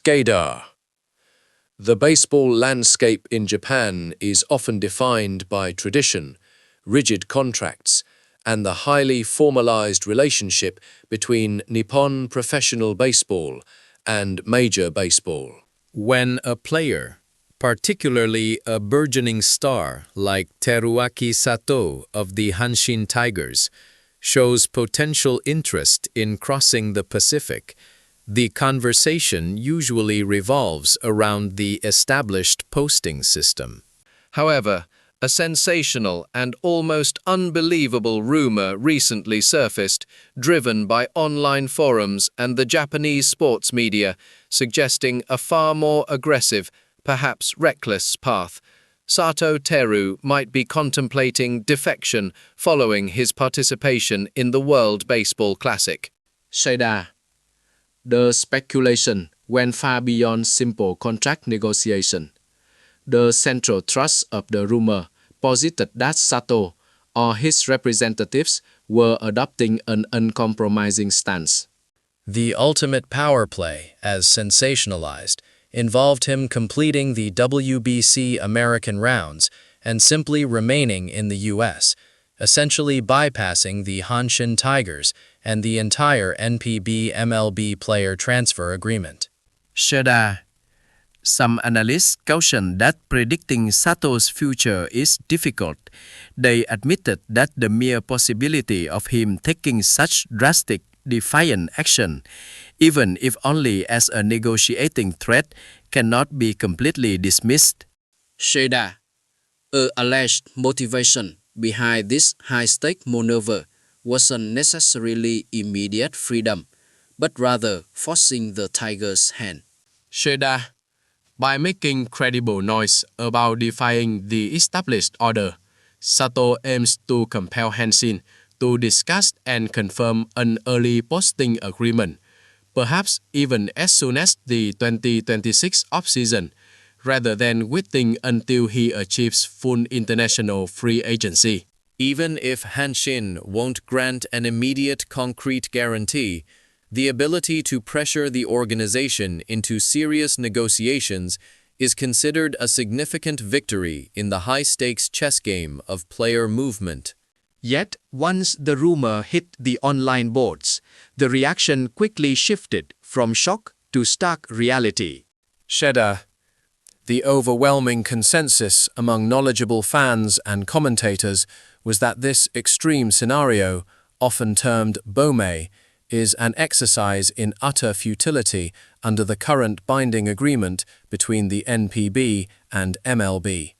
Gaydar. The baseball landscape in Japan is often defined by tradition, rigid contracts, and the highly formalized relationship between Nippon professional baseball and major baseball. When a player, particularly a burgeoning star like Teruaki Sato of the Hanshin Tigers, shows potential interest in crossing the Pacific, the conversation usually revolves around the established posting system. However, a sensational and almost unbelievable rumor recently surfaced, driven by online forums and the Japanese sports media, suggesting a far more aggressive, perhaps reckless path. Sato Teru might be contemplating defection following his participation in the World Baseball Classic. Shada. The speculation went far beyond simple contract negotiation. The central thrust of the rumor posited that Sato or his representatives were adopting an uncompromising stance. The ultimate power play, as sensationalized, involved him completing the WBC American rounds and simply remaining in the U.S., essentially bypassing the Hanshin Tigers and the entire NPB-MLB player transfer agreement. Shada. Some analysts caution that predicting Sato's future is difficult. They admitted that the mere possibility of him taking such drastic, defiant action, even if only as a negotiating threat, cannot be completely dismissed. Shada. An alleged motivation behind this high-stake maneuver wasn't necessarily immediate freedom, but rather forcing the Tigers' hand. Shada. By making credible noise about defying the established order, Sato aims to compel Hanshin to discuss and confirm an early posting agreement, perhaps even as soon as the 2026 off-season, rather than waiting until he achieves full international free agency. Even if Hanshin won't grant an immediate concrete guarantee, the ability to pressure the organization into serious negotiations is considered a significant victory in the high-stakes chess game of player movement. Yet, once the rumor hit the online boards, the reaction quickly shifted from shock to stark reality. Shada. The overwhelming consensus among knowledgeable fans and commentators was that this extreme scenario, often termed Bomei, is an exercise in utter futility under the current binding agreement between the NPB and MLB.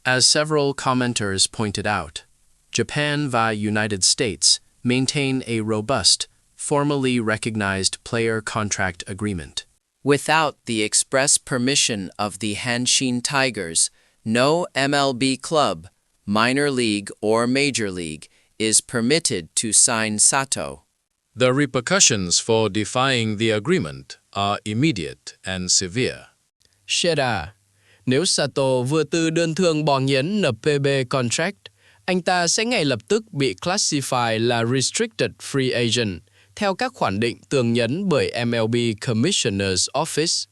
As several commenters pointed out, Japan via United States maintain a robust, formally recognized player contract agreement. Without the express permission of the Hanshin Tigers, no MLB club, minor league or major league, is permitted to sign Sato. The repercussions for defying the agreement are immediate and severe. Shada. Nếu Sato vừa từ đơn thương bỏ nhẫn NPB contract, anh ta sẽ ngay lập tức bị classify là Restricted Free Agent, theo các khoản định tường nhấn bởi MLB Commissioner's Office.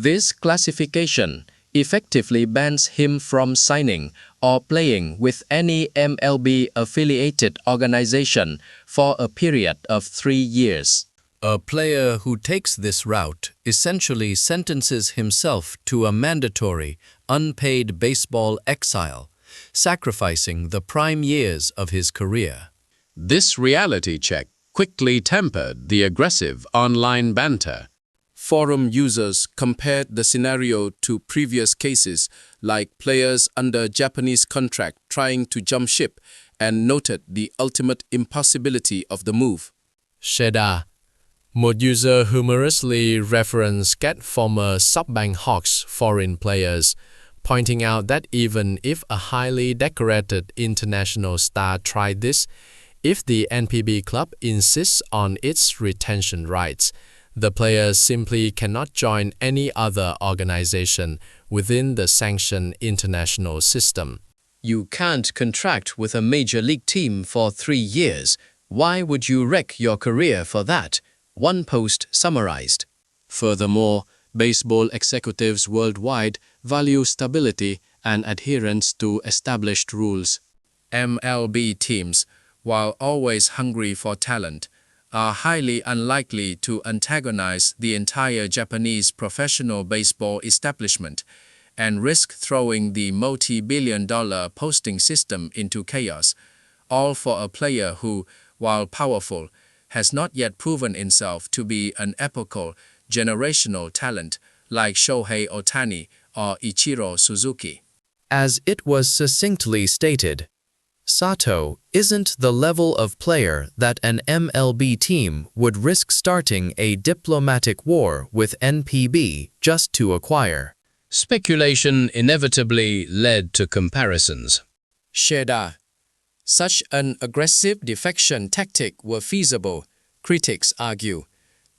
This classification effectively bans him from signing or playing with any MLB-affiliated organization for a period of 3 years. A player who takes this route essentially sentences himself to a mandatory, unpaid baseball exile, sacrificing the prime years of his career. This reality check quickly tempered the aggressive online banter. Forum users compared the scenario to previous cases like players under Japanese contract trying to jump ship and noted the ultimate impossibility of the move. Shada. Một user humorously referenced former SoftBank Hawks foreign players, pointing out that even if a highly decorated international star tried this, if the NPB club insists on its retention rights, the players simply cannot join any other organization within the sanctioned international system. You can't contract with a major league team for 3 years. Why would you wreck your career for that? One post summarized. Furthermore, baseball executives worldwide value stability and adherence to established rules. MLB teams, while always hungry for talent, are highly unlikely to antagonize the entire Japanese professional baseball establishment and risk throwing the multi-billion-dollar posting system into chaos, all for a player who, while powerful, has not yet proven himself to be an epochal, generational talent like Shohei Ohtani or Ichiro Suzuki. As it was succinctly stated, Sato isn't the level of player that an MLB team would risk starting a diplomatic war with NPB just to acquire. Speculation inevitably led to comparisons. Sheda. Such an aggressive defection tactic were feasible, critics argue.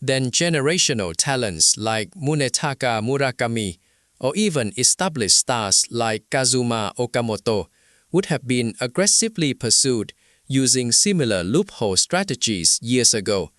Then generational talents like Munetaka Murakami or even established stars like Kazuma Okamoto would have been aggressively pursued using similar loophole strategies years ago,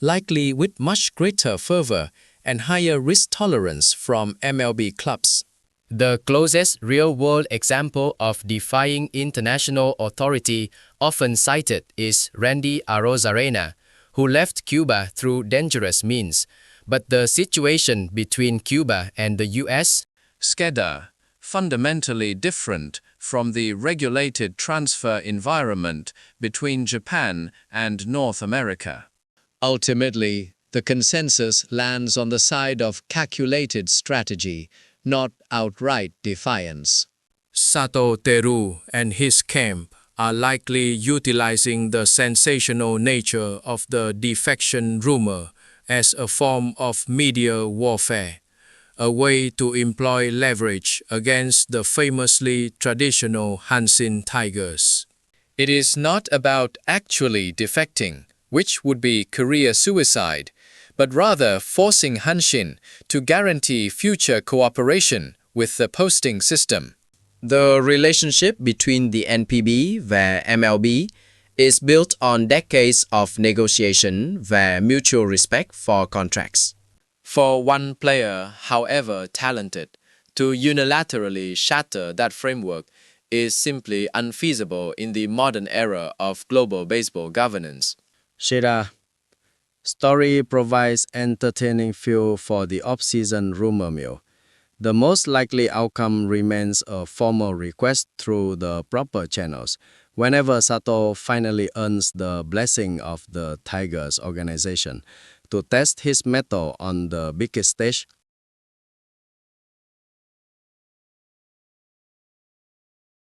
likely with much greater fervor and higher risk tolerance from MLB clubs. The closest real-world example of defying international authority often cited is Randy Arozarena, who left Cuba through dangerous means. But the situation between Cuba and the U.S. Skeda, fundamentally different from the regulated transfer environment between Japan and North America. Ultimately, the consensus lands on the side of calculated strategy, not outright defiance. Sato Teru and his camp are likely utilizing the sensational nature of the defection rumor as a form of media warfare, a way to employ leverage against the famously traditional Hanshin Tigers. It is not about actually defecting, which would be career suicide, but rather forcing Hanshin to guarantee future cooperation with the posting system. The relationship between the NPB và MLB is built on decades of negotiation và mutual respect for contracts. For one player, however talented, to unilaterally shatter that framework is simply unfeasible in the modern era of global baseball governance. Sheda. Story provides entertaining fuel for the off-season rumor mill. The most likely outcome remains a formal request through the proper channels. Whenever Sato finally earns the blessing of the Tigers organization to test his mettle on the biggest stage,